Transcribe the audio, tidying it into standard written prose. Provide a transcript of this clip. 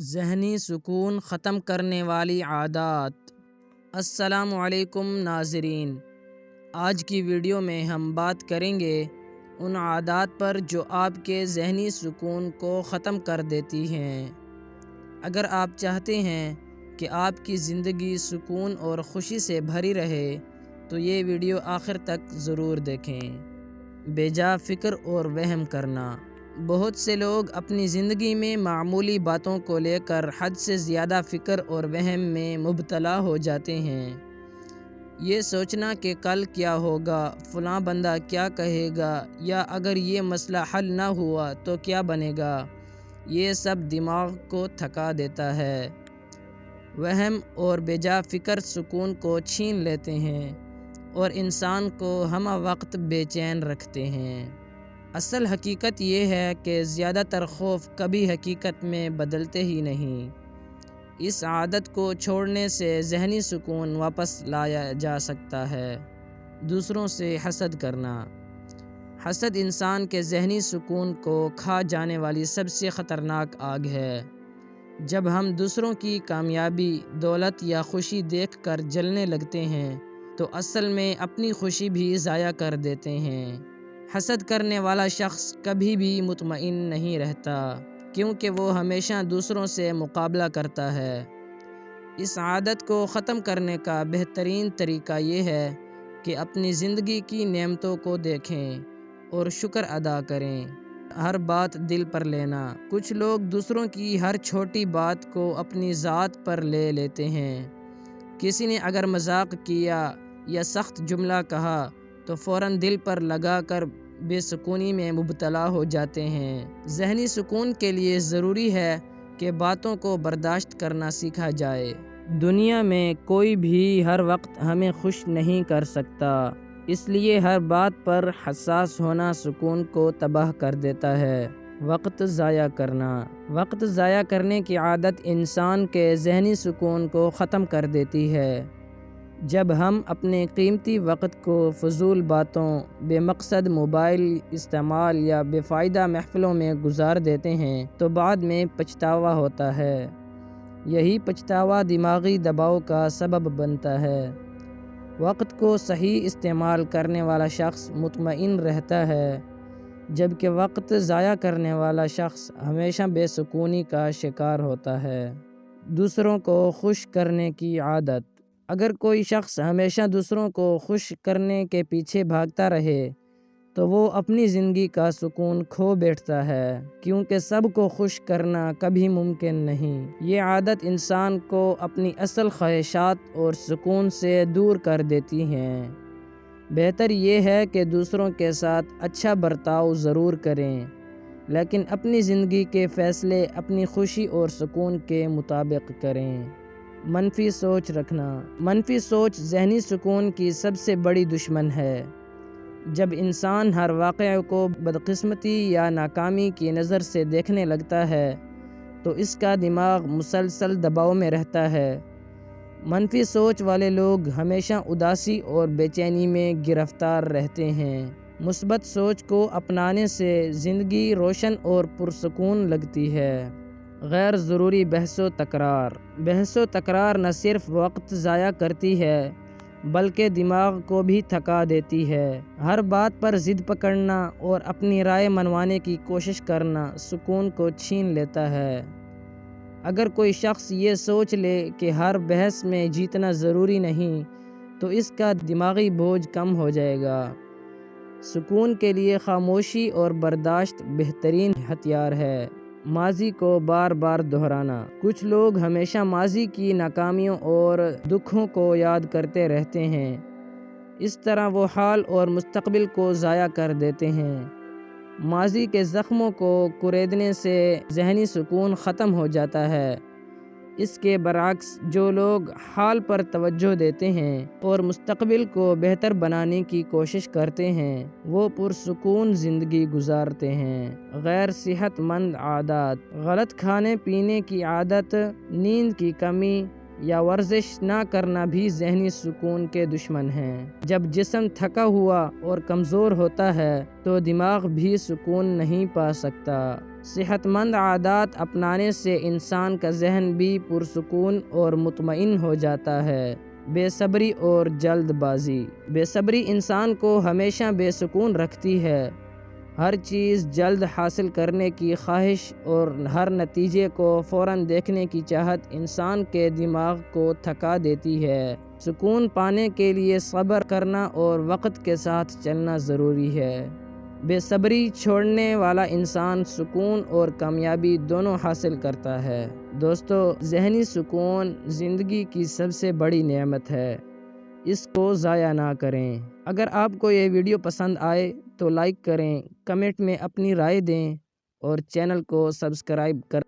ذہنی سکون ختم کرنے والی عادات۔ السلام علیکم ناظرین، آج کی ویڈیو میں ہم بات کریں گے ان عادات پر جو آپ کے ذہنی سکون کو ختم کر دیتی ہیں۔ اگر آپ چاہتے ہیں کہ آپ کی زندگی سکون اور خوشی سے بھری رہے تو یہ ویڈیو آخر تک ضرور دیکھیں۔ بے جا فکر اور وہم کرنا۔ بہت سے لوگ اپنی زندگی میں معمولی باتوں کو لے کر حد سے زیادہ فکر اور وہم میں مبتلا ہو جاتے ہیں۔ یہ سوچنا کہ کل کیا ہوگا، فلاں بندہ کیا کہے گا، یا اگر یہ مسئلہ حل نہ ہوا تو کیا بنے گا، یہ سب دماغ کو تھکا دیتا ہے۔ وہم اور بے جا فکر سکون کو چھین لیتے ہیں اور انسان کو ہمہ وقت بے چین رکھتے ہیں۔ اصل حقیقت یہ ہے کہ زیادہ تر خوف کبھی حقیقت میں بدلتے ہی نہیں۔ اس عادت کو چھوڑنے سے ذہنی سکون واپس لایا جا سکتا ہے۔ دوسروں سے حسد کرنا۔ حسد انسان کے ذہنی سکون کو کھا جانے والی سب سے خطرناک آگ ہے۔ جب ہم دوسروں کی کامیابی، دولت یا خوشی دیکھ کر جلنے لگتے ہیں تو اصل میں اپنی خوشی بھی ضائع کر دیتے ہیں۔ حسد کرنے والا شخص کبھی بھی مطمئن نہیں رہتا، کیونکہ وہ ہمیشہ دوسروں سے مقابلہ کرتا ہے۔ اس عادت کو ختم کرنے کا بہترین طریقہ یہ ہے کہ اپنی زندگی کی نعمتوں کو دیکھیں اور شکر ادا کریں۔ ہر بات دل پر لینا۔ کچھ لوگ دوسروں کی ہر چھوٹی بات کو اپنی ذات پر لے لیتے ہیں۔ کسی نے اگر مذاق کیا یا سخت جملہ کہا تو فوراً دل پر لگا کر بے سکونی میں مبتلا ہو جاتے ہیں۔ ذہنی سکون کے لیے ضروری ہے کہ باتوں کو برداشت کرنا سیکھا جائے۔ دنیا میں کوئی بھی ہر وقت ہمیں خوش نہیں کر سکتا، اس لیے ہر بات پر حساس ہونا سکون کو تباہ کر دیتا ہے۔ وقت ضائع کرنا۔ وقت ضائع کرنے کی عادت انسان کے ذہنی سکون کو ختم کر دیتی ہے۔ جب ہم اپنے قیمتی وقت کو فضول باتوں، بے مقصد موبائل استعمال یا بے فائدہ محفلوں میں گزار دیتے ہیں تو بعد میں پچھتاوا ہوتا ہے۔ یہی پچھتاوا دماغی دباؤ کا سبب بنتا ہے۔ وقت کو صحیح استعمال کرنے والا شخص مطمئن رہتا ہے، جبکہ وقت ضائع کرنے والا شخص ہمیشہ بے سکونی کا شکار ہوتا ہے۔ دوسروں کو خوش کرنے کی عادت۔ اگر کوئی شخص ہمیشہ دوسروں کو خوش کرنے کے پیچھے بھاگتا رہے تو وہ اپنی زندگی کا سکون کھو بیٹھتا ہے، کیونکہ سب کو خوش کرنا کبھی ممکن نہیں۔ یہ عادت انسان کو اپنی اصل خواہشات اور سکون سے دور کر دیتی ہیں۔ بہتر یہ ہے کہ دوسروں کے ساتھ اچھا برتاؤ ضرور کریں، لیکن اپنی زندگی کے فیصلے اپنی خوشی اور سکون کے مطابق کریں۔ منفی سوچ رکھنا۔ منفی سوچ ذہنی سکون کی سب سے بڑی دشمن ہے۔ جب انسان ہر واقعے کو بدقسمتی یا ناکامی کی نظر سے دیکھنے لگتا ہے تو اس کا دماغ مسلسل دباؤ میں رہتا ہے۔ منفی سوچ والے لوگ ہمیشہ اداسی اور بے چینی میں گرفتار رہتے ہیں۔ مثبت سوچ کو اپنانے سے زندگی روشن اور پرسکون لگتی ہے۔ غیر ضروری بحث و تکرار۔ بحث و تکرار نہ صرف وقت ضائع کرتی ہے بلکہ دماغ کو بھی تھکا دیتی ہے۔ ہر بات پر ضد پکڑنا اور اپنی رائے منوانے کی کوشش کرنا سکون کو چھین لیتا ہے۔ اگر کوئی شخص یہ سوچ لے کہ ہر بحث میں جیتنا ضروری نہیں تو اس کا دماغی بوجھ کم ہو جائے گا۔ سکون کے لیے خاموشی اور برداشت بہترین ہتھیار ہے۔ ماضی کو بار بار دہرانا۔ کچھ لوگ ہمیشہ ماضی کی ناکامیوں اور دکھوں کو یاد کرتے رہتے ہیں۔ اس طرح وہ حال اور مستقبل کو ضائع کر دیتے ہیں۔ ماضی کے زخموں کو کریدنے سے ذہنی سکون ختم ہو جاتا ہے۔ اس کے برعکس جو لوگ حال پر توجہ دیتے ہیں اور مستقبل کو بہتر بنانے کی کوشش کرتے ہیں وہ پرسکون زندگی گزارتے ہیں۔ غیر صحت مند عادات۔ غلط کھانے پینے کی عادت، نیند کی کمی یا ورزش نہ کرنا بھی ذہنی سکون کے دشمن ہیں۔ جب جسم تھکا ہوا اور کمزور ہوتا ہے تو دماغ بھی سکون نہیں پا سکتا۔ صحت مند عادات اپنانے سے انسان کا ذہن بھی پرسکون اور مطمئن ہو جاتا ہے۔ بے صبری اور جلد بازی۔ بے صبری انسان کو ہمیشہ بے سکون رکھتی ہے۔ ہر چیز جلد حاصل کرنے کی خواہش اور ہر نتیجے کو فوراً دیکھنے کی چاہت انسان کے دماغ کو تھکا دیتی ہے۔ سکون پانے کے لیے صبر کرنا اور وقت کے ساتھ چلنا ضروری ہے۔ بے صبری چھوڑنے والا انسان سکون اور کامیابی دونوں حاصل کرتا ہے۔ دوستو، ذہنی سکون زندگی کی سب سے بڑی نعمت ہے، اس کو ضائع نہ کریں۔ اگر آپ کو یہ ویڈیو پسند آئے تو لائک کریں، کمنٹ میں اپنی رائے دیں اور چینل کو سبسکرائب کریں۔